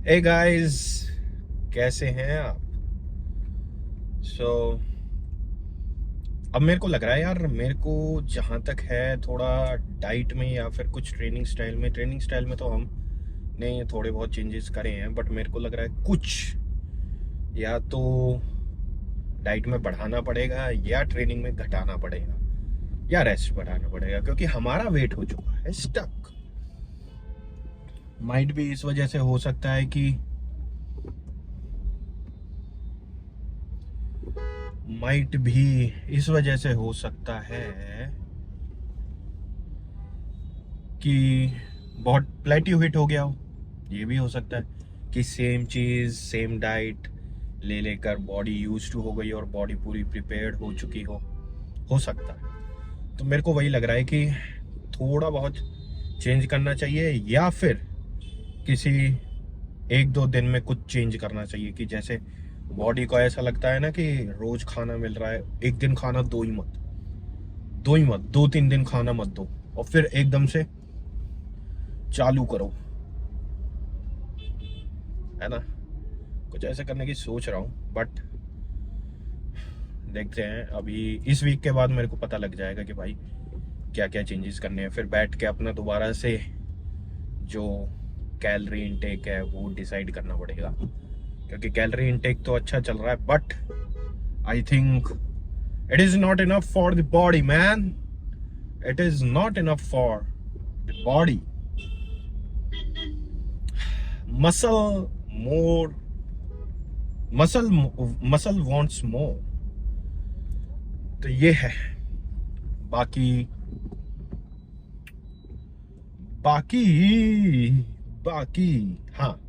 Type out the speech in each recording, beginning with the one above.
Hey guys, कैसे हैं आप? सो अब मेरे को लग रहा है यार, मेरे को जहाँ तक है थोड़ा डाइट में या फिर कुछ ट्रेनिंग स्टाइल में तो हमने थोड़े बहुत चेंजेस करे हैं, बट मेरे को लग रहा है कुछ या तो डाइट में बढ़ाना पड़ेगा या ट्रेनिंग में घटाना पड़ेगा या रेस्ट बढ़ाना पड़ेगा, क्योंकि हमारा वेट हो चुका है स्टक। माइट भी इस वजह से हो सकता है कि माइट भी इस वजह से हो सकता है कि बहुत प्लेट्यू हिट हो गया हो। ये भी हो सकता है कि सेम चीज़ सेम डाइट ले लेकर बॉडी यूज टू हो गई और बॉडी पूरी प्रिपेयर्ड हो चुकी हो सकता है। तो मेरे को वही लग रहा है कि थोड़ा बहुत चेंज करना चाहिए या फिर किसी एक दो दिन में कुछ चेंज करना चाहिए, कि जैसे बॉडी को ऐसा लगता है ना कि रोज खाना मिल रहा है, एक दिन खाना दो ही मत 2-3 दिन खाना मत दो और फिर एकदम से चालू करो, है ना। कुछ ऐसा करने की सोच रहा हूँ, बट देखते हैं। अभी इस वीक के बाद मेरे को पता लग जाएगा कि भाई क्या क्या चेंजेस करने हैं, फिर बैठ के अपना दोबारा से जो कैलोरी इनटेक है वो डिसाइड करना पड़ेगा, क्योंकि कैलोरी इनटेक तो अच्छा चल रहा है, but I think it is not enough for the body man. It is not enough for the body. Muscle more, muscle muscle wants मोर। तो ये है। बाकी बाकी बाकी हाँ,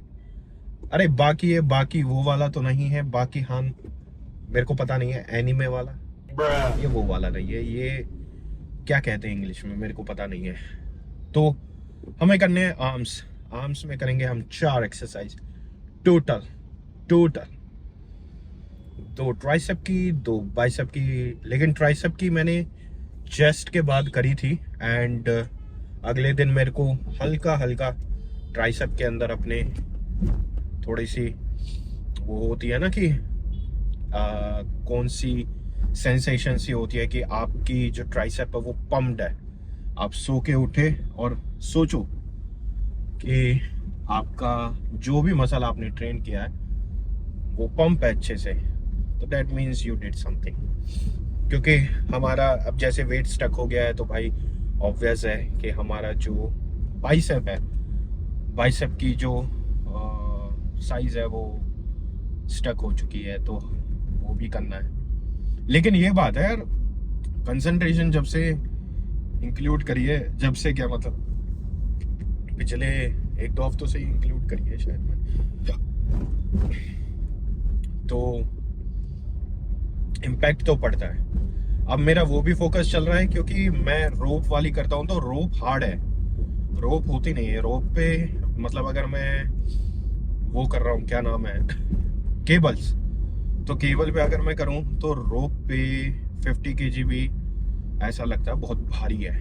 अरे बाकी ये बाकी वो वाला तो नहीं है। बाकी हाँ, मेरे को पता नहीं है एनिमे वाला, ये वो वाला नहीं है। ये क्या कहते हैं इंग्लिश में, मेरे को पता नहीं है। तो हमें करने हैं आर्म्स में करेंगे हम 4 एक्सरसाइज टोटल। 2 ट्राइसेप की, 2 बाइसेप की। लेकिन ट्राइसेप की मैंने चेस्ट के बाद करी थी, एंड अगले दिन मेरे को हल्का हल्का ट्राइसेप के अंदर अपने थोड़ी सी वो होती है ना कि कौन सी सेंसेशन सी होती है कि आपकी जो ट्राइसेप है वो पम्प्ड है। आप सो के उठे और सोचो कि आपका जो भी मसल आपने ट्रेन किया है वो पंप है अच्छे से, तो that means you did something. क्योंकि हमारा अब जैसे वेट स्टक हो गया है, तो भाई ऑब्वियस है कि हमारा जो बाइसेप की जो साइज है वो स्टक हो चुकी है, तो वो भी करना है। लेकिन ये बात है यार, कंसंट्रेशन जब से इंक्लूड करी है, जब से क्या मतलब पिछले 1-2 हफ्तों से ही इंक्लूड करी है शायद मैंने, तो इम्पैक्ट तो पड़ता है। अब मेरा वो भी फोकस चल रहा है, क्योंकि मैं रोप वाली करता हूँ तो रोप हार्ड है, रोप होती नहीं है रोप पे। मतलब अगर मैं वो कर रहा हूँ, क्या नाम है, केबल्स, तो केबल पे अगर मैं करूँ तो रोप पे 50 kg भी ऐसा लगता है बहुत भारी है।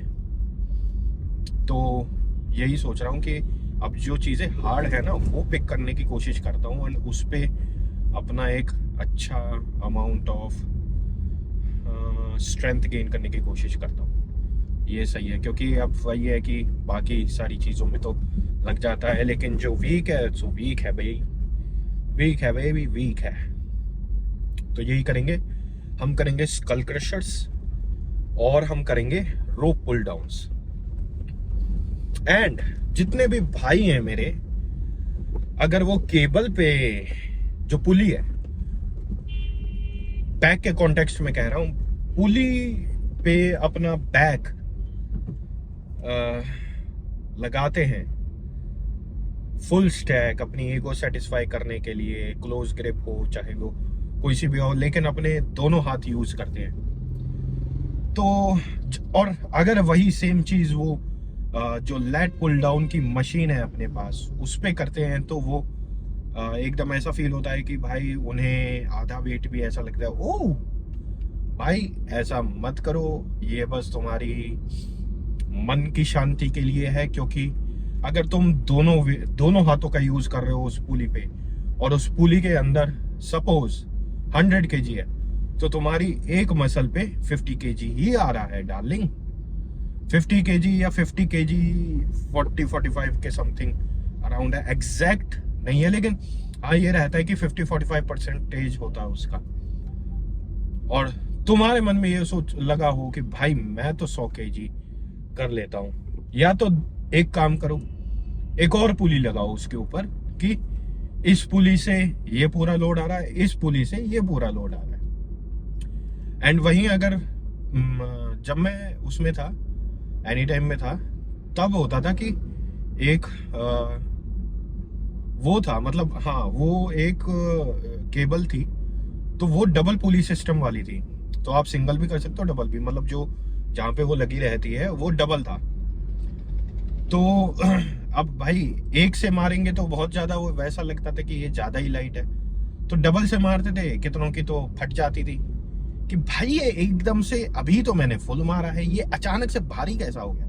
तो यही सोच रहा हूँ कि अब जो चीज़ें हार्ड है ना वो पिक करने की कोशिश करता हूँ, एंड उस पे अपना एक अच्छा अमाउंट ऑफ स्ट्रेंथ गेन करने की कोशिश करता हूँ। ये सही है, क्योंकि अब वही है कि बाकी सारी चीज़ों में तो लग जाता है, लेकिन जो वीक है सो वीक है भाई, वीक है बेबी, वीक है। तो यही करेंगे, हम करेंगे स्कल क्रशर्स और हम करेंगे रोप पुल डाउन्स। एंड जितने भी भाई हैं मेरे, अगर वो केबल पे जो पुली है, बैक के कॉन्टेक्स्ट में कह रहा हूं, पुली पे अपना बैक लगाते हैं फुल स्टैक अपनी ईगो सेटिस्फाई करने के लिए, क्लोज ग्रिप हो चाहे वो कोई सी भी हो, लेकिन अपने दोनों हाथ यूज करते हैं। तो और अगर वही सेम चीज वो जो लैट पुल डाउन की मशीन है अपने पास उस पे करते हैं, तो वो एकदम ऐसा फील होता है कि भाई उन्हें आधा वेट भी ऐसा लगता है। ओह भाई ऐसा मत करो, ये बस तुम्हारी मन की शांति के लिए है, क्योंकि अगर तुम दोनों हाथों का यूज कर रहे हो उस पुली पे, और उस पुली के अंदर सपोज 100 kg है, तो तुम्हारी एक मसल पे 50 kg ही आ रहा है डार्लिंग। 50 kg या 50 kg, 40-45 के समथिंग अराउंड है, एग्जैक्ट नहीं है, लेकिन हाँ ये रहता है कि 50-45% होता है उसका। और तुम्हारे मन में ये सोच लगा हो कि भाई मैं तो 100 kg कर लेता हूं, या तो एक काम करो, एक और पुली लगाओ उसके ऊपर कि इस पुली से ये पूरा लोड आ रहा है, इस पुली से ये पूरा लोड आ रहा है। एंड वहीं अगर जब मैं उसमें था, एनी टाइम में था, तब होता था कि एक वो था, मतलब हाँ वो एक केबल थी, तो वो डबल पुली सिस्टम वाली थी। तो आप सिंगल भी कर सकते हो, डबल भी, मतलब जो जहाँ पे वो लगी रहती है वो डबल था। तो अब भाई एक से मारेंगे तो बहुत ज्यादा वो वैसा लगता था कि ये ज्यादा ही लाइट है, तो डबल से मारते थे, कितनों की तो फट जाती थी कि भाई ये एकदम से, अभी तो मैंने फुल मारा है, ये अचानक से भारी कैसा हो गया।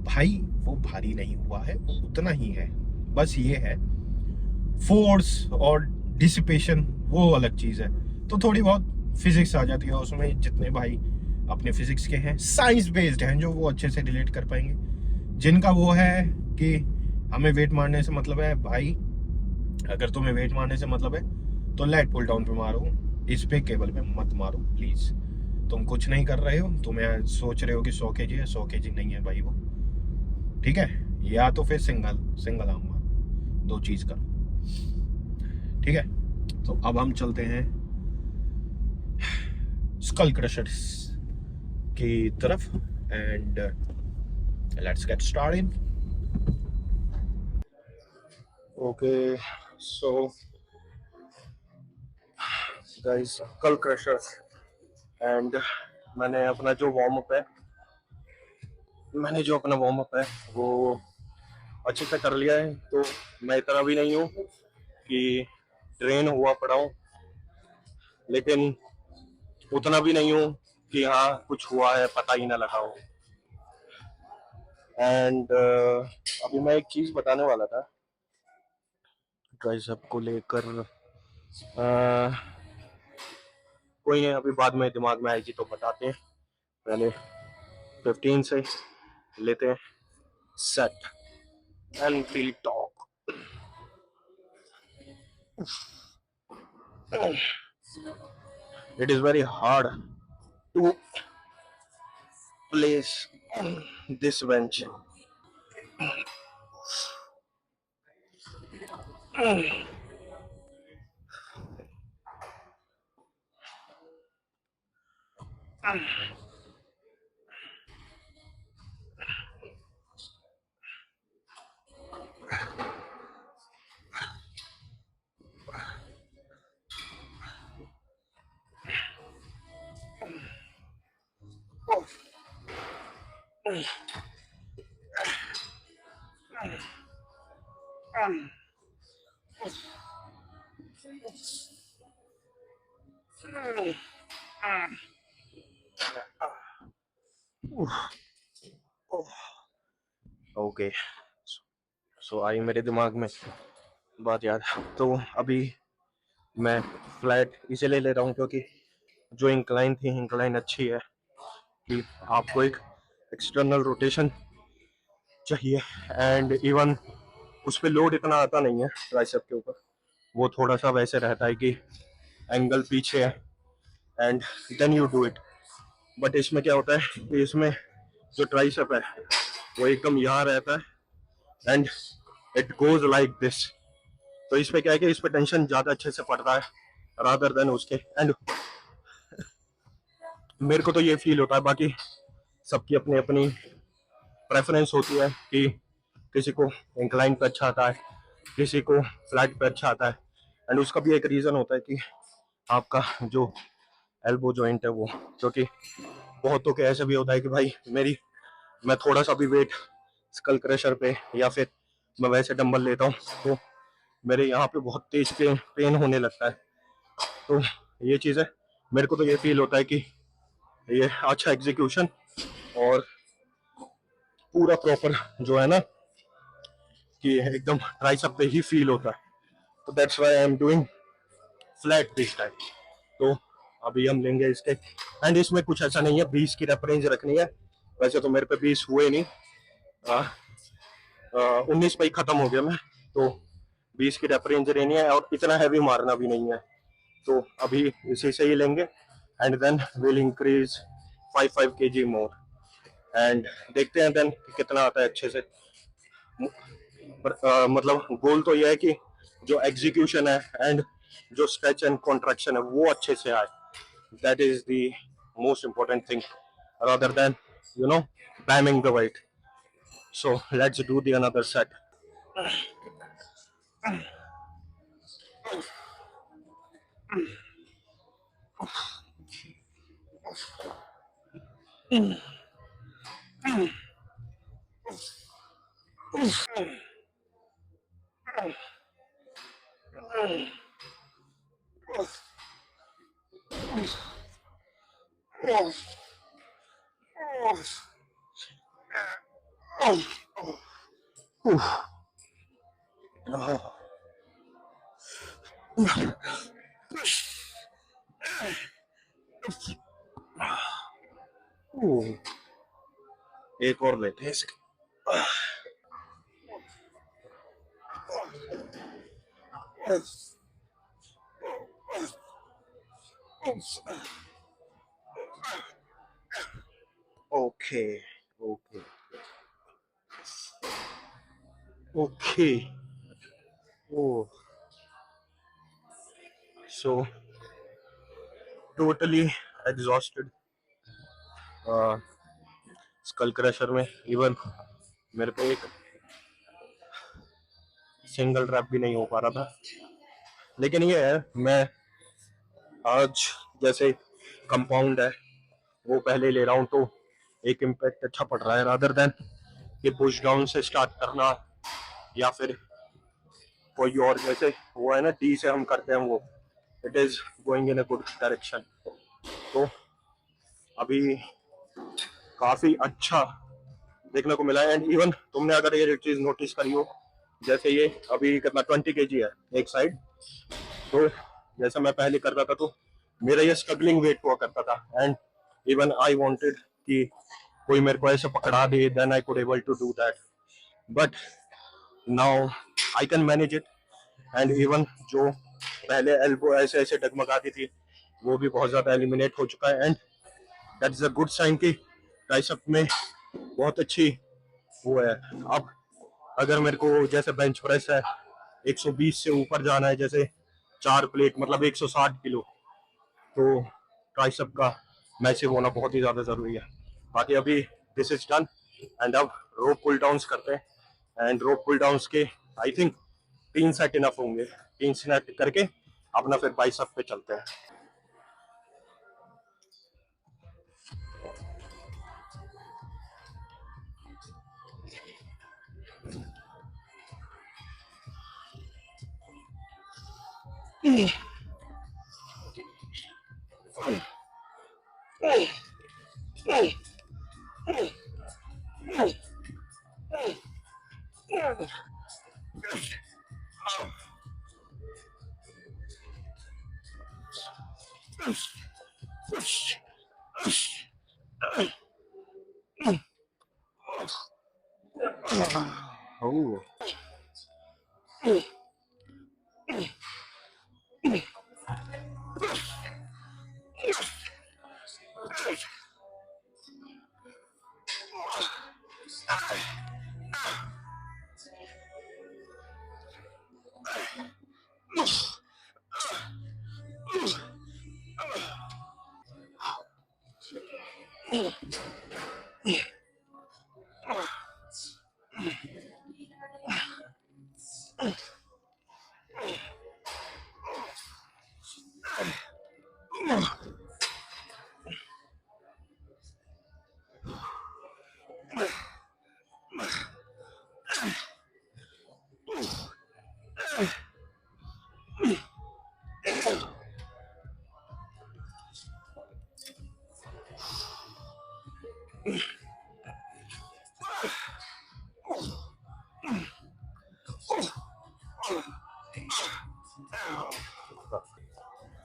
भाई वो भारी नहीं हुआ है, वो उतना ही है, बस ये है फोर्स और डिसिपेशन, वो अलग चीज है। तो थोड़ी बहुत फिजिक्स आ जाती है उसमें, जितने भाई अपने फिजिक्स के हैं, साइंस बेस्ड हैं, जो वो अच्छे से रिलेट कर पाएंगे। जिनका वो है कि हमें वेट मारने से मतलब है, भाई अगर तुम्हें वेट मारने से मतलब है तो लेट पुल डाउन पे मारो, इस पे केबल पे मत मारो प्लीज। तुम कुछ नहीं कर रहे हो, तुम्हें सोच रहे हो कि 100 kg है, 100 kg नहीं है भाई वो, ठीक है। या तो फिर सिंगल सिंगल आर्म मारो, दो चीज करो, ठीक है। तो अब हम चलते हैं स्कल क्रशर्स की तरफ, and let's get started. Okay, so guys, skull crushers, and मैंने अपना जो वार्म अप है वो अच्छे से कर लिया है। तो मैं इतना भी नहीं हूँ कि ट्रेन हुआ पड़ा हूँ, लेकिन उतना भी नहीं हूँ कि हाँ कुछ हुआ है पता ही ना लगा हो। एंड अभी मैं एक चीज बताने वाला था ट्राइसेप को लेकर, कोई नहीं, अभी बाद में दिमाग में आएगी तो बताते हैं, पहले 15 से लेते हैं set and will talk. It is very hard to place this bench. Okay, so I मेरे दिमाग में बात याद। तो अभी मैं फ्लैट इसलिए ले रहा हूँ क्योंकि जो इंक्लाइन अच्छी है कि आपको एक एक्सटर्नल रोटेशन चाहिए, एंड इवन उस पर लोड इतना आता नहीं है ट्राइसेप के ऊपर, वो थोड़ा सा वैसे रहता है कि एंगल पीछे है and then you do it. But इसमें क्या होता है कि इसमें जो ट्राइसेप है वो एकदम यहाँ रहता है and it goes like this. तो इस पे क्या है कि इस पे टेंशन ज्यादा अच्छे से पड़ता है रादर देन उसके, एंड मेरे को तो ये फील होता है, बाकी सबकी अपनी अपनी प्रेफरेंस होती है कि किसी को इंक्लाइन पे अच्छा आता है, किसी को फ्लैट पे अच्छा आता है। एंड उसका भी एक रीज़न होता है कि आपका जो एल्बो जॉइंट है वो, क्योंकि बहुतों के ऐसे भी होता है कि भाई मैं थोड़ा सा भी वेट स्कल क्रशर पे या फिर मैं वैसे डंबल लेता हूँ तो मेरे यहाँ पे बहुत तेज पेन होने लगता है। तो ये चीज़ है, मेरे को तो ये फील होता है कि ये अच्छा एग्जीक्यूशन और पूरा प्रॉपर जो है ना कि एकदम ट्राइसेप पे ही फील होता है। तो that's why I am doing flat this time. तो अभी हम लेंगे इसके, एंड इसमें कुछ ऐसा नहीं है 20 की रेप रेंज रखनी है। वैसे तो मेरे पे 20 हुए नहीं, 19 पे ही खत्म हो गया मैं। तो 20 की रेप रेंज रहनी है और इतना हैवी मारना भी नहीं है। तो अभी इसी से ही लेंगे and then will increase 5 kg more and देखते हैं देन कितना आता है अच्छे से। मतलब गोल तो यह है कि जो एग्जीक्यूशन है एंड जो स्ट्रेच एंड कॉन्ट्रैक्शन है वो अच्छे से आए। That is the most important thing rather than bamming the weight. So let's do the another set. एक और लेते हैं इसके। Okay okay okay. Oh so totally exhausted skull crusher में। इवन मेरे पे एक सिंगल रैप भी नहीं हो पा रहा था। लेकिन ये है, मैं आज जैसे कंपाउंड है वो पहले ले रहा हूँ तो एक इम्पैक्ट अच्छा पड़ रहा है रादर देन कि पुश डाउन से स्टार्ट करना या फिर कोई और जैसे वो है ना डी से हम करते हैं वो। It is going in a good direction. तो अभी काफी अच्छा देखने को मिला है। एंड इवन तुमने अगर ये चीज नोटिस करी हो, जैसे ये अभी कितना 20 kg है एक साइड। तो जैसा मैं पहले करता था तो मेरा ये स्ट्रगलिंग वेट हुआ करता था एंड इवन आई वांटेड कि कोई मेरे को ऐसे पकड़ा दे then I could able to do that, but now I can manage it. And even जो पहले एल्बो ऐसे ऐसे डगमगाती थी वो भी बहुत ज्यादा एलिमिनेट हो चुका है and that is a good sign कि ट्राइसेप में बहुत अच्छी वो है। अब अगर मेरे को जैसे बेंच प्रेस है 120 से ऊपर जाना है, जैसे 4 प्लेट मतलब 160 किलो, तो ट्राइसेप का मैसिव होना बहुत ही ज्यादा जरूरी है। बाकी अभी दिस इज डन एंड अब रोप पुल डाउन करते हैं एंड रोप पुल डाउन के आई थिंक 3 सेट इनफ होंगे। 3 सेट करके अपना फिर बाइसेप पे चलते हैं। Oh.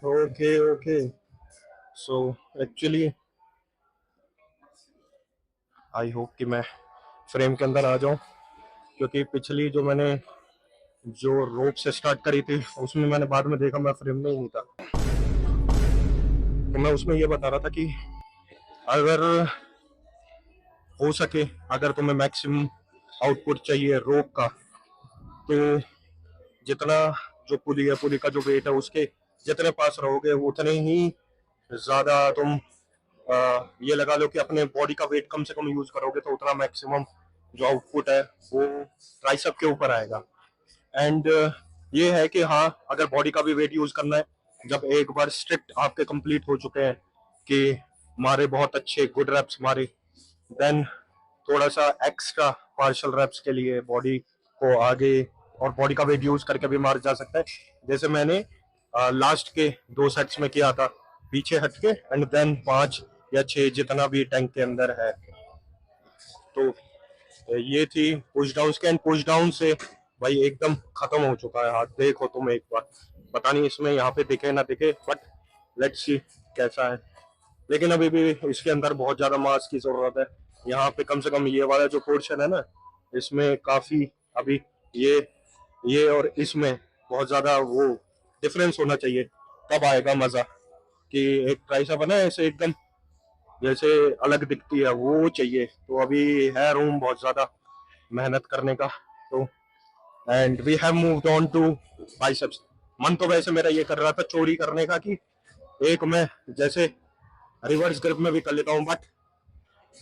Okay so actually I hope कि मैं फ्रेम के अंदर आ जाऊं, क्योंकि पिछली जो रोप से स्टार्ट करी थी उसमें मैंने बाद में देखा मैं फ्रेम में ही नहीं था। तो मैं उसमें ये बता रहा था कि अगर हो सके, अगर तुम्हें मैक्सिमम आउटपुट चाहिए रोप का, तो जितना जो पुली है, पुली का जो वेट है उसके जितने पास रहोगे उतने ही ज्यादा तुम ये लगा लो कि अपने बॉडी का वेट कम से कम यूज करोगे, तो उतना मैक्सिमम जो आउटपुट है वो ट्राइसेप के ऊपर आएगा। एंड ये है कि हाँ, अगर बॉडी का भी वेट यूज करना है, जब एक बार स्ट्रिक्ट आपके कंप्लीट हो चुके हैं कि मारे बहुत अच्छे गुड रैप्स मारे, देन थोड़ा सा एक्स्ट्रा पार्शल रैप्स के लिए बॉडी को आगे और बॉडी का वेट यूज करके भी मार जा सकता है। जैसे मैंने लास्ट के 2 सेट्स में किया था, पीछे हटके, एंड देन 5 या 6 जितना भी टैंक के अंदर है। तो ये थी पुश डाउन के, एंड पुश डाउन से भाई एकदम खत्म हो चुका है हाथ। देखो तुम एक बार, पता नहीं इसमें यहाँ पे दिखे ना दिखे, बट लेट्स सी कैसा है। लेकिन अभी भी इसके अंदर बहुत ज्यादा मास की जरूरत है। यहाँ पे कम से कम ये वाला जो पोर्शन है ना, इसमें काफी अभी ये और इसमें बहुत ज्यादा वो डिफरेंस होना चाहिए, तब आएगा मजा। कि एक ट्राइसेप है ना ऐसे एकदम जैसे अलग दिखती है, वो चाहिए। तो अभी है रूम बहुत ज्यादा मेहनत करने का। तो and we have moved on to biceps. मन तो वैसे मेरा ये कर रहा था चोरी करने का, कि एक मैं जैसे रिवर्स ग्रिप में भी कर लेता हूँ, बट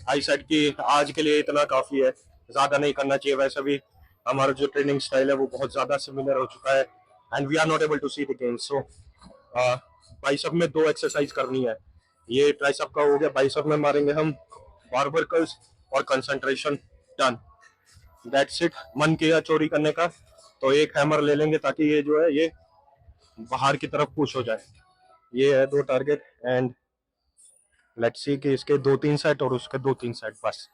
आई सेड कि आज के लिए इतना काफी है, ज्यादा नहीं करना चाहिए। वैसे भी हमारा जो ट्रेनिंग स्टाइल है वो बहुत ज्यादा सिमिलर हो चुका है, and we are not able to see the games. So bicep में 2 एक्सरसाइज करनी है। ये ट्राइसेप का हो गया, बाइसेप में मारेंगे हम बार्बर कर्ल्स और कंसंट्रेशन। Done, that's it. मन किया चोरी करने का तो एक हैमर ले लेंगे, ताकि ये जो है ये बाहर की तरफ पुश हो जाए। ये है 2 टारगेट, एंड लेट्स सी कि इसके 2-3 सेट और उसके 2-3 सेट बस।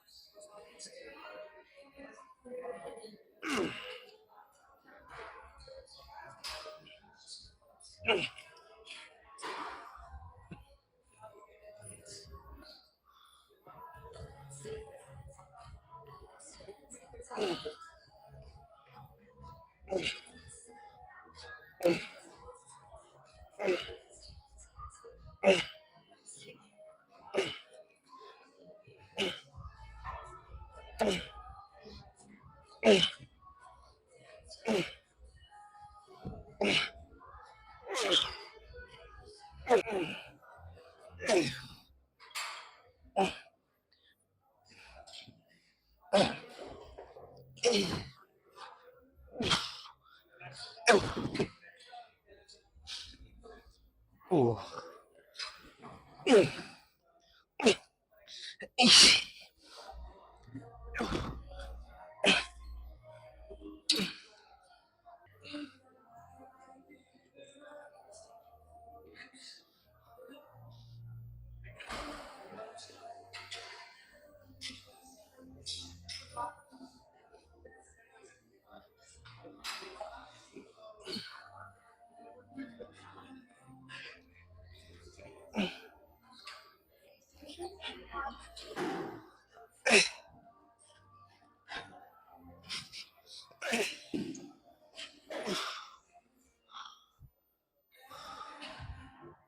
Oh.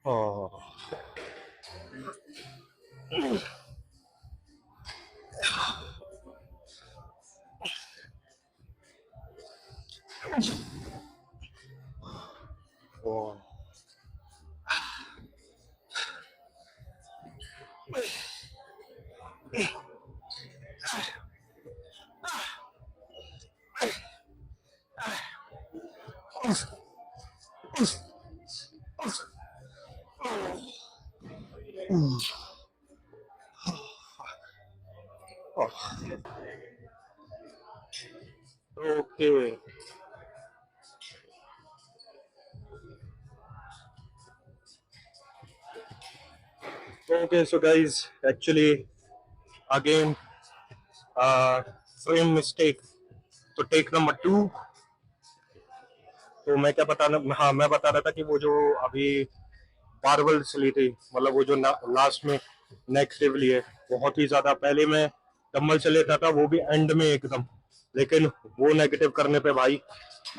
Oh. Okay. Okay, so guys, actually, again, uh, frame mistake. So take number 2. तो मैं क्या बताना, हाँ मैं बता रहा था कि वो जो अभी बारबल्स ली थी, मतलब वो जो लास्ट में नेक्स्ट लेवल है, बहुत ही ज्यादा। पहले मैं डम्बल से लेता था, वो भी एंड में एकदम, लेकिन वो नेगेटिव करने पे भाई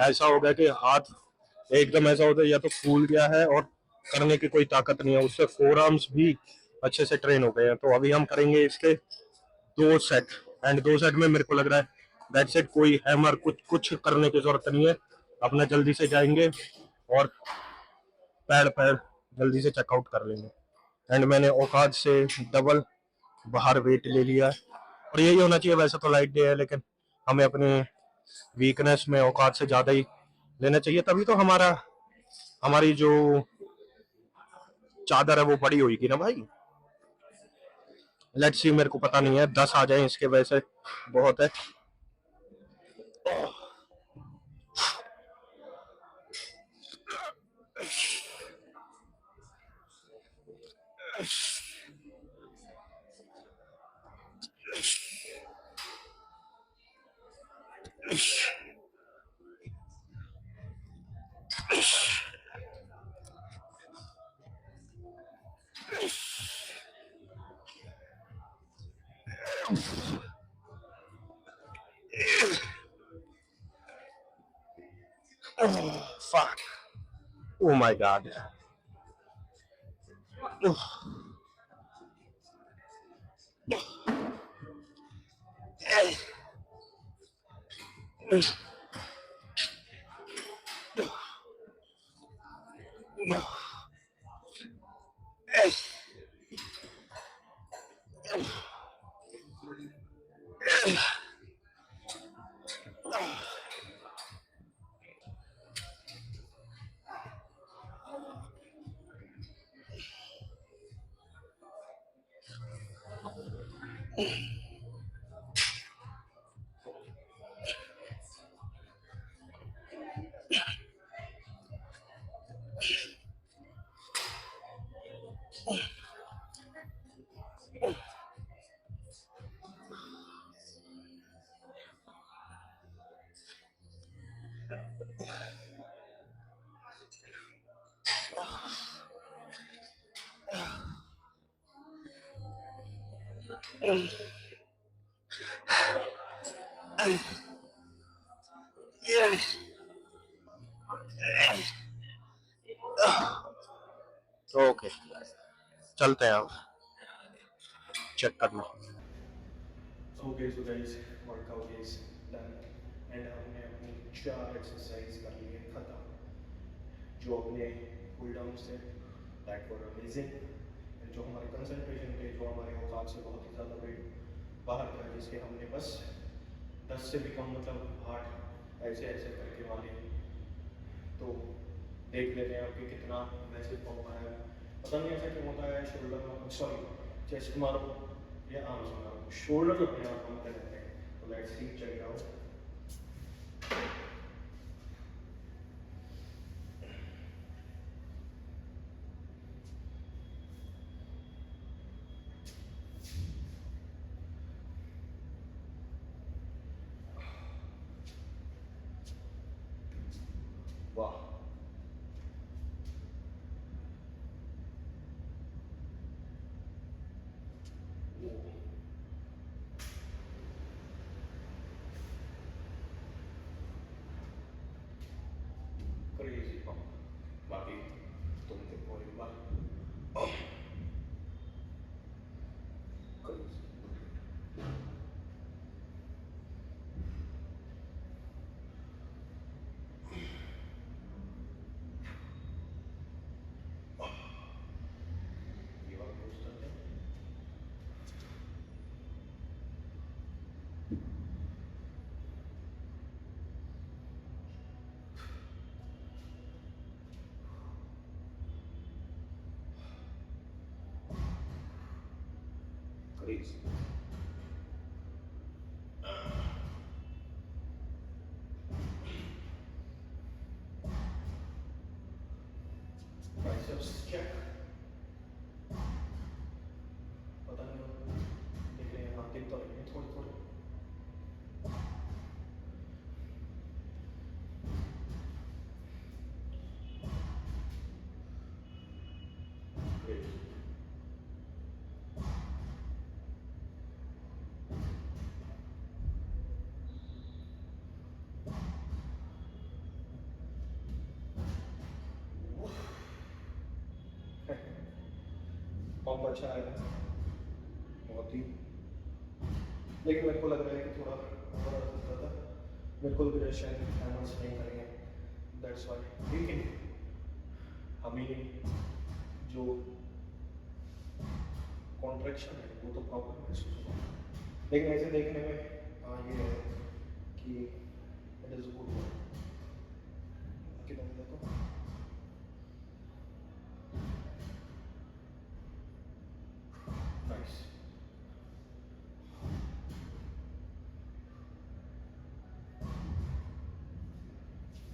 ऐसा हो गया कि हाथ एकदम ऐसा होता है, या तो फूल गया है और करने की कोई ताकत नहीं है। उससे फोर आर्म्स भी अच्छे से ट्रेन हो गए हैं। तो अभी हम करेंगे इसके 2 सेट, एंड 2 सेट में मेरे को लग रहा है दैट्स इट। कोई हैमर कुछ कुछ करने की जरूरत नहीं है, अपना जल्दी से जाएंगे और पैर पैर जल्दी से चेकआउट कर लेंगे। एंड मैंने औकात से डबल बाहर वेट ले लिया है, और यही होना चाहिए। वैसे तो लाइट डे है, लेकिन हमें अपने वीकनेस में औकात से ज्यादा ही लेना चाहिए, तभी तो हमारी जो चादर है वो बड़ी होगी ना भाई। लेट्स सी, मेरे को पता नहीं है 10 आ जाए इसके, वैसे बहुत है। Fuck. Oh my god. Okay, चलते हैं, आप चेक करना। Okay so guys, workout is done and हमने अपनी 4 एक्सरसाइज कर ली है ख़त्म। जो अपने पुल डाउन थे दैट वर अमेजिंग। जो हमारे कंसंट्रेशन थे, जो हमारे औकात से बहुत ही ज़्यादा वेट बाहर था, जिसके हमने बस 10 से भी कम, मतलब 8 ऐसे ऐसे करके मारे। तो देख लेते हैं आपके कितना मैसेज पहुँच पाया है। पता नहीं ऐसा क्यों होता है, शोल्डर में, सॉरी चेस्ट मारो या आर्म्स मारो, शोल्डर अपने आप घूमते रहते हैं। तो लेट्स सी, चेक आउट। वाह, क्रेजी पंप। बाकी तुम देखो एक बार। क्रेजी। ये वाला पोस्ट करते हैं। क्रेजी। Biceps check. पता नहीं देख रहे हैं, हाँ दिख तो रहे हैं थोड़े थोड़े। पॉप अच्छा आया बहुत ही, लेकिन मेरे को लग रहा है कि थोड़ा सस्ता था। मेरे को लग रहा है शायद हैमर्स नहीं करेंगे, दैट्स वाई। लेकिन हमें जो कॉन्ट्रैक्शन है वो तो प्रॉपर महसूस होगा, लेकिन ऐसे देखने में हाँ ये है कि इट इज़ गुड। कितना देखो नाइस।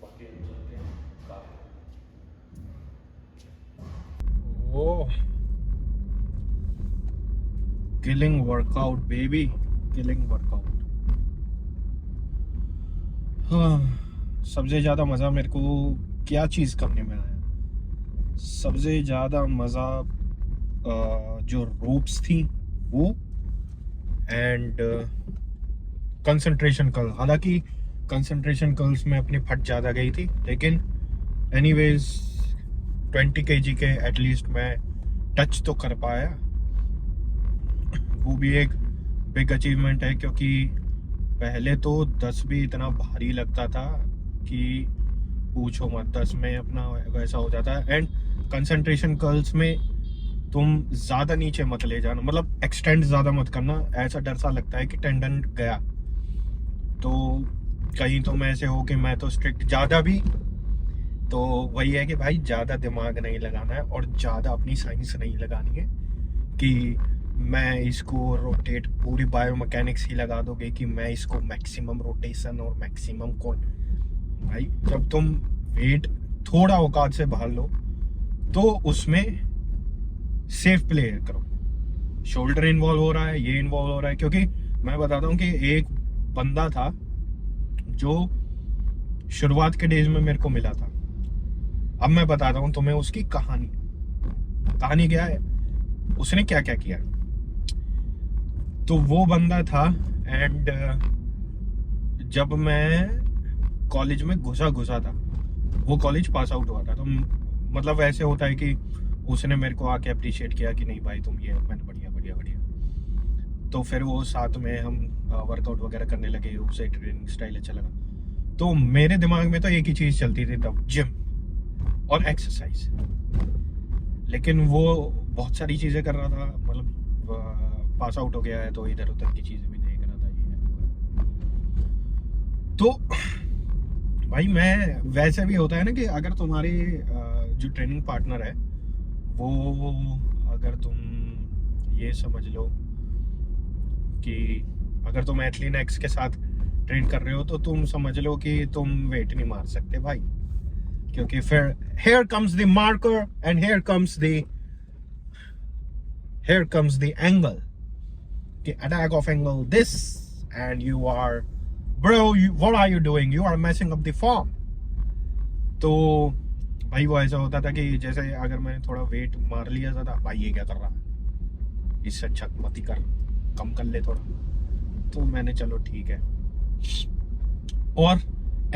बाकी हम चलते हैं car. Oh, killing workout baby, killing workout. हाँ, सबसे ज़्यादा मज़ा मेरे को क्या चीज़ करने में आया, सबसे ज़्यादा मज़ा जो रोप्स थी वो, एंड कंसंट्रेशन कर्ल। हालांकि कंसंट्रेशन कर्ल्स में अपनी फट ज़्यादा गई थी, लेकिन एनीवेज 20 kg के एटलीस्ट मैं टच तो कर पाया। वो भी एक बिग अचीवमेंट है, क्योंकि पहले तो 10 भी इतना भारी लगता था कि पूछो मत। 10 में अपना वैसा हो जाता है। एंड कंसंट्रेशन कर्ल्स में तुम ज़्यादा नीचे मत ले जाना, मतलब एक्सटेंड ज़्यादा मत करना, ऐसा डर सा लगता है कि टेंडन गया। तो कहीं तुम ऐसे हो कि मैं तो स्ट्रिक्ट ज़्यादा भी, तो वही है कि भाई ज़्यादा दिमाग नहीं लगाना है और ज़्यादा अपनी साइंस नहीं लगानी है कि मैं इसको रोटेट, पूरी बायोमैकेनिक्स ही लगा दोगे कि मैं इसको मैक्सिमम रोटेशन और मैक्सिमम कौन। भाई जब तुम वेट थोड़ा औकात से बाहर लो तो उसमें सेफ प्ले करो। शोल्डर इन्वॉल्व हो रहा है, ये इन्वॉल्व हो रहा है, क्योंकि मैं बताता हूँ कि एक बंदा था जो शुरुआत के डेज में मेरे को मिला था। अब मैं बताता हूँ तुम्हें उसकी कहानी क्या है, उसने क्या क्या किया। तो वो बंदा था, एंड जब मैं कॉलेज में घुसा था, वो कॉलेज पास आउट हुआ था, तो मतलब ऐसे होता है कि उसने मेरे को आके अप्रिशिएट किया कि नहीं भाई तुम ये, मैंने बढ़िया बढ़िया बढ़िया। तो फिर वो साथ में हम वर्कआउट वगैरह करने लगे, उसे ट्रेनिंग स्टाइल अच्छा लगा। तो मेरे दिमाग में तो एक ही चीज़ चलती थी तब, जिम और एक्सरसाइज। लेकिन वो बहुत सारी चीज़ें कर रहा था, मतलब पास आउट हो गया है तो इधर उधर की चीज़ें भी देख रहा था, ये है। तो भाई मैं, वैसे भी होता है ना कि अगर तुम्हारी जो ट्रेनिंग पार्टनर है वो, अगर तुम ये समझ लो कि अगर तुम एथलीन एक्स के साथ ट्रेन कर रहे हो तो तुम समझ लो कि तुम वेट नहीं मार सकते भाई, क्योंकि फिर here comes the marker and here comes the angle, the attack of angle this, and you are, bro, what are you doing, you are messing up the form। तो भाई वो ऐसा होता था कि जैसे अगर मैंने थोड़ा वेट मार लिया था, भाई ये क्या कर रहा है, इससे अच्छा मत ही कर, कम कर ले थोड़ा। तो मैंने चलो ठीक है, और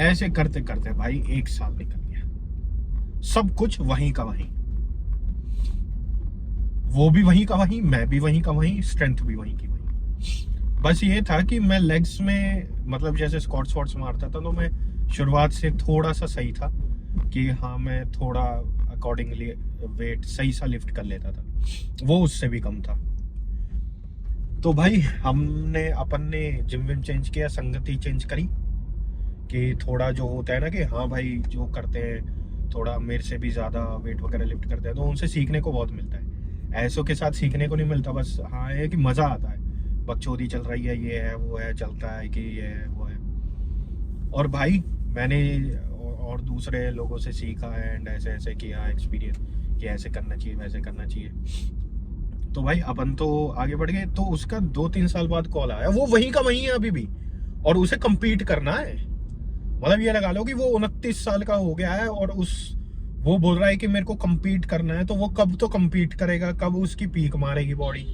ऐसे करते करते भाई 1 साल निकल गया, सब कुछ वहीं का वहीं, वो भी वहीं का वहीं, मैं भी वहीं का वहीं, स्ट्रेंथ भी वहीं की वहीं। बस ये था कि मैं लेग्स में, मतलब जैसे स्क्वाट्स वॉट्स मारता था तो मैं शुरुआत से थोड़ा सा सही था कि हाँ मैं थोड़ा अकॉर्डिंगली वेट सही सा लिफ्ट कर लेता था, वो उससे भी कम था। तो भाई हमने अपन ने जिम विम चेंज किया, संगति चेंज करी, कि थोड़ा जो होता है ना कि हाँ भाई जो करते हैं थोड़ा मेरे से भी ज़्यादा वेट वगैरह लिफ्ट करते हैं तो उनसे सीखने को बहुत मिलता है। ऐसों के साथ सीखने को नहीं मिलता, बस हाँ है कि मज़ा आता है, बकचोदी चल रही है, ये है वो है, चलता है कि ये है वो है। और भाई मैंने और दूसरे लोगों से सीखा है, एंड ऐसे ऐसे किया एक्सपीरियंस कि ऐसे करना चाहिए वैसे करना चाहिए। तो भाई अपन तो आगे बढ़ गए। तो उसका 2-3 साल बाद कॉल आया, वो वहीं का वहीं है अभी भी, और उसे compete करना है। मतलब ये लगा लो कि वो 29 साल का हो गया है और वो बोल रहा है कि मेरे को compete करना है, तो वो कब तो compete करेगा, कब उसकी पीक मारेगी बॉडी।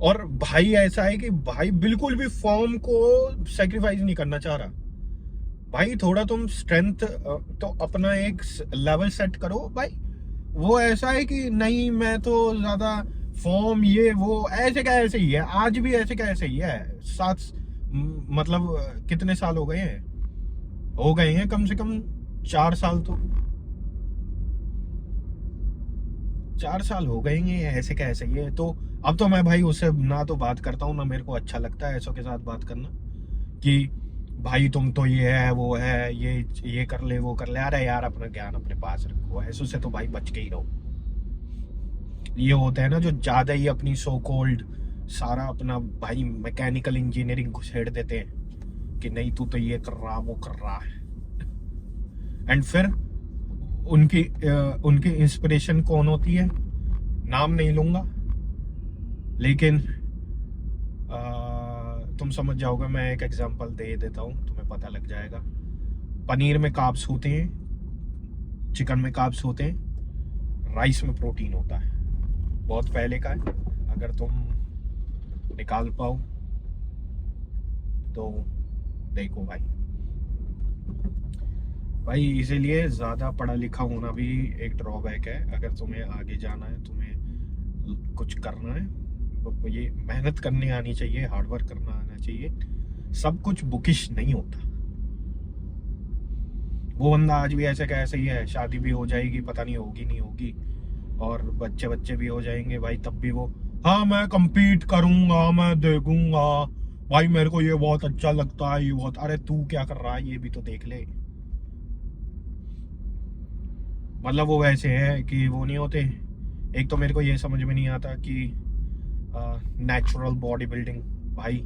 और भाई ऐसा है कि भाई बिल्कुल भी फॉर्म को सेक्रीफाइस नहीं करना चाह रहा। भाई थोड़ा तुम स्ट्रेंथ तो अपना एक लेवल सेट करो भाई। वो ऐसा है कि नहीं मैं तो ज्यादा फॉर्म ये वो ऐसे का ऐसे ही है, आज भी ऐसे का ऐसे ही है। मतलब कितने साल हो गए हैं कम से कम 4 साल, तो 4 साल हो गए हैं ऐसे का ऐसे ही है। तो अब तो मैं भाई उससे ना तो बात करता हूँ, ना मेरे को अच्छा लगता है ऐसों के साथ बात करना कि भाई तुम तो ये है वो है, ये कर ले वो कर ले। अरे यार अपना ज्ञान अपने पास रखो, ऐसों से तो भाई बच के ही रहो। ये होता है ना जो ज्यादा ही अपनी सो कॉल्ड सारा अपना भाई मैकेनिकल इंजीनियरिंग घुसेड़ देते हैं कि नहीं तू तो ये कर रहा वो कर रहा है, एंड फिर उनकी इंस्पिरेशन कौन होती है, नाम नहीं लूंगा, लेकिन तुम समझ जाओगे। मैं एक एग्जांपल दे देता हूँ, तुम्हें पता लग जाएगा। पनीर में कार्ब्स होते हैं, चिकन में कार्ब्स होते हैं, राइस में प्रोटीन होता है। बहुत पहले का है, अगर तुम निकाल पाओ तो देखो भाई इसीलिए ज़्यादा पढ़ा लिखा होना भी एक ड्रॉबैक है। अगर तुम्हें आगे जाना है, तुम्हें कुछ करना है, तो ये मेहनत करनी आनी चाहिए, हार्डवर्क करना आना चाहिए। सब कुछ बुकिश नहीं होता। वो बंदा आज भी ऐसे का ऐसे ही है, शादी भी हो जाएगी, पता नहीं होगी नहीं होगी, और बच्चे भी हो जाएंगे भाई, तब भी वो हाँ मैं compete करूंगा, मैं देखूंगा भाई, मेरे को ये बहुत अच्छा लगता है, ये बहुत। अरे तू क्या कर रहा है ये भी तो देख ले। मतलब वो वैसे हैं कि वो नहीं होते। एक तो मेरे को ये समझ में नहीं आता कि नेचुरल बॉडी बिल्डिंग, भाई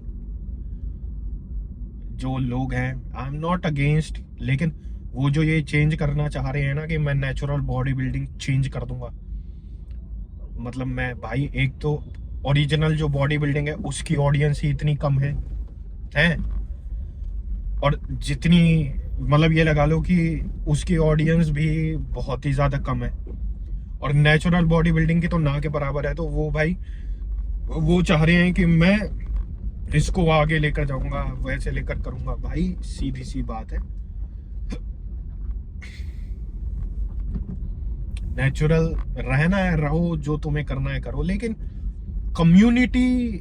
जो लोग हैं, आई एम नॉट अगेंस्ट, लेकिन वो जो ये चेंज करना चाह रहे हैं ना कि मैं नेचुरल बॉडी बिल्डिंग चेंज कर दूंगा, मतलब मैं भाई, एक तो ओरिजिनल जो बॉडी बिल्डिंग है उसकी ऑडियंस ही इतनी कम है और जितनी, मतलब ये लगा लो कि उसकी ऑडियंस भी बहुत ही ज्यादा कम है, और नेचुरल बॉडी बिल्डिंग की तो ना के बराबर है। तो वो भाई वो चाह रहे हैं कि मैं इसको आगे लेकर जाऊंगा, वैसे लेकर करूंगा। भाई सीधी सी बात है, नेचुरल रहना है रहो, जो तुम्हें करना है करो, लेकिन कम्युनिटी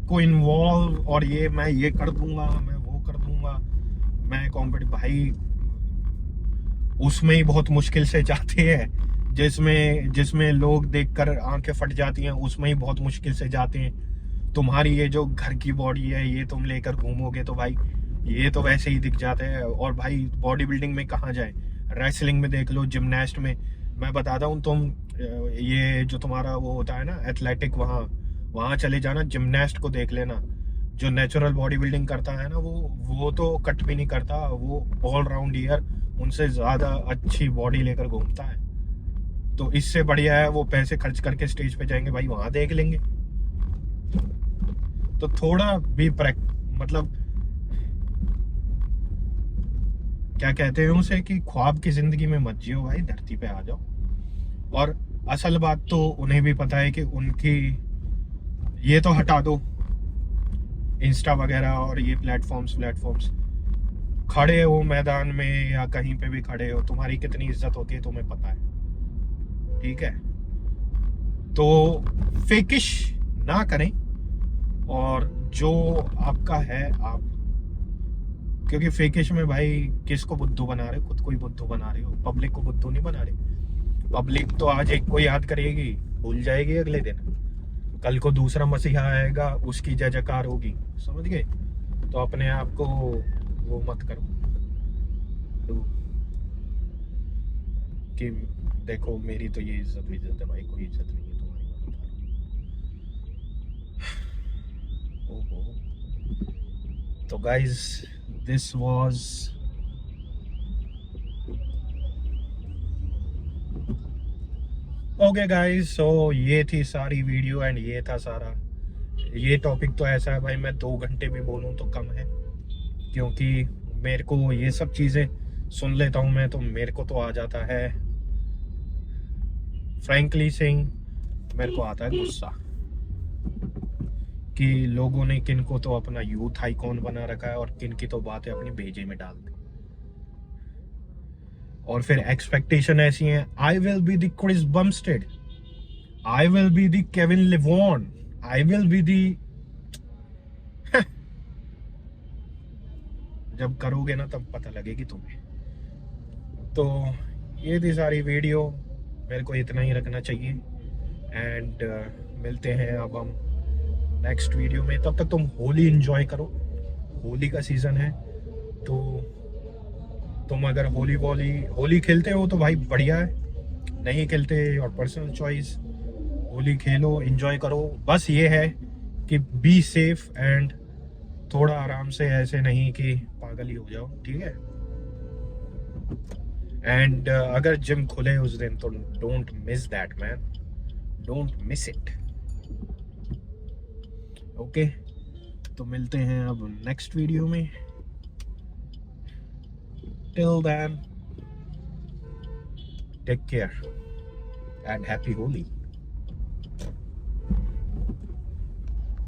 को इन्वॉल्व, और ये मैं ये कर दूंगा, मैं वो कर दूंगा, मैं कॉम्पिटिटिव, भाई उसमें ही बहुत मुश्किल से जाते हैं। जिसमें लोग देखकर आंखें फट जाती हैं, उसमें ही बहुत मुश्किल से जाते हैं। तुम्हारी ये जो घर की बॉडी है, ये तुम लेकर घूमोगे तो भाई ये तो वैसे ही दिख जाते हैं। और भाई बॉडी बिल्डिंग में कहाँ जाए, रेसलिंग में देख लो, जिमनास्ट में, मैं बताता हूँ तुम, ये जो तुम्हारा वो होता है ना एथलेटिक, वहाँ चले जाना, जिमनास्ट को देख लेना। जो नेचुरल बॉडी बिल्डिंग करता है ना, वो तो कट भी नहीं करता, वो ऑल राउंड ईयर उनसे ज्यादा अच्छी बॉडी लेकर घूमता है। तो इससे बढ़िया है वो पैसे खर्च करके स्टेज पे जाएंगे भाई, वहां देख लेंगे। तो थोड़ा भी मतलब क्या कहते हैं उसे, कि ख्वाब की जिंदगी में मत जियो भाई, धरती पे आ जाओ। और असल बात तो उन्हें भी पता है कि उनकी, ये तो हटा दो इंस्टा वगैरह और ये प्लेटफॉर्म्स, खड़े हो मैदान में या कहीं पे भी खड़े हो, तुम्हारी कितनी इज्जत होती है तुम्हें पता है, ठीक है? तो फेकिश ना करें, और जो आपका है आप, क्योंकि फेकिश में भाई किसको बुद्धू बना रहे हो? खुद को ही बुद्धू बना रहे हो, पब्लिक को बुद्धू नहीं बना रहे। पब्लिक तो आज एक को याद करेगी, भूल जाएगी अगले दिन, कल को दूसरा मसीहा आएगा, उसकी जय जयकार होगी, समझ गए? तो अपने आप को वो मत करो कि देखो मेरी तो ये इज्जत है भाई, कोई इज्जत नहीं है तुम्हारी। ओहो। तो guys this was okay guys, so ये थी सारी वीडियो एंड ये था सारा, ये टॉपिक तो ऐसा है भाई, मैं 2 घंटे भी बोलूं तो कम है, क्योंकि मेरे को ये सब चीजें सुन लेता हूं मैं, तो मेरे को तो आ जाता है, फ्रैंकली सेइंग मेरे को आता है गुस्सा कि लोगों ने किन को तो अपना यूथ आइकॉन बना रखा है और किन की तो बातें अपनी भेजे में डाल दी, और फिर एक्सपेक्टेशन ऐसी है, I will be the Chris Bumstead, I will be the Kevin Levon. I will be the जब करोगे ना तब पता लगेगी तुम्हें। तो ये थी सारी वीडियो, मेरे को इतना ही रखना चाहिए। एंड मिलते हैं अब हम नेक्स्ट वीडियो में। तब तक तुम होली एंजॉय करो, होली का सीज़न है। तो तुम अगर होली खेलते हो तो भाई बढ़िया है, नहीं खेलते और पर्सनल चॉइस। होली खेलो, एंजॉय करो। बस ये है कि बी सेफ एंड थोड़ा आराम से, ऐसे नहीं कि पागल ही हो जाओ, ठीक है। एंड अगर जिम खुले उस दिन तो don't miss that man, don't miss it. Okay, तो मिलते हैं अब नेक्स्ट वीडियो में। Till then take care and happy Holi.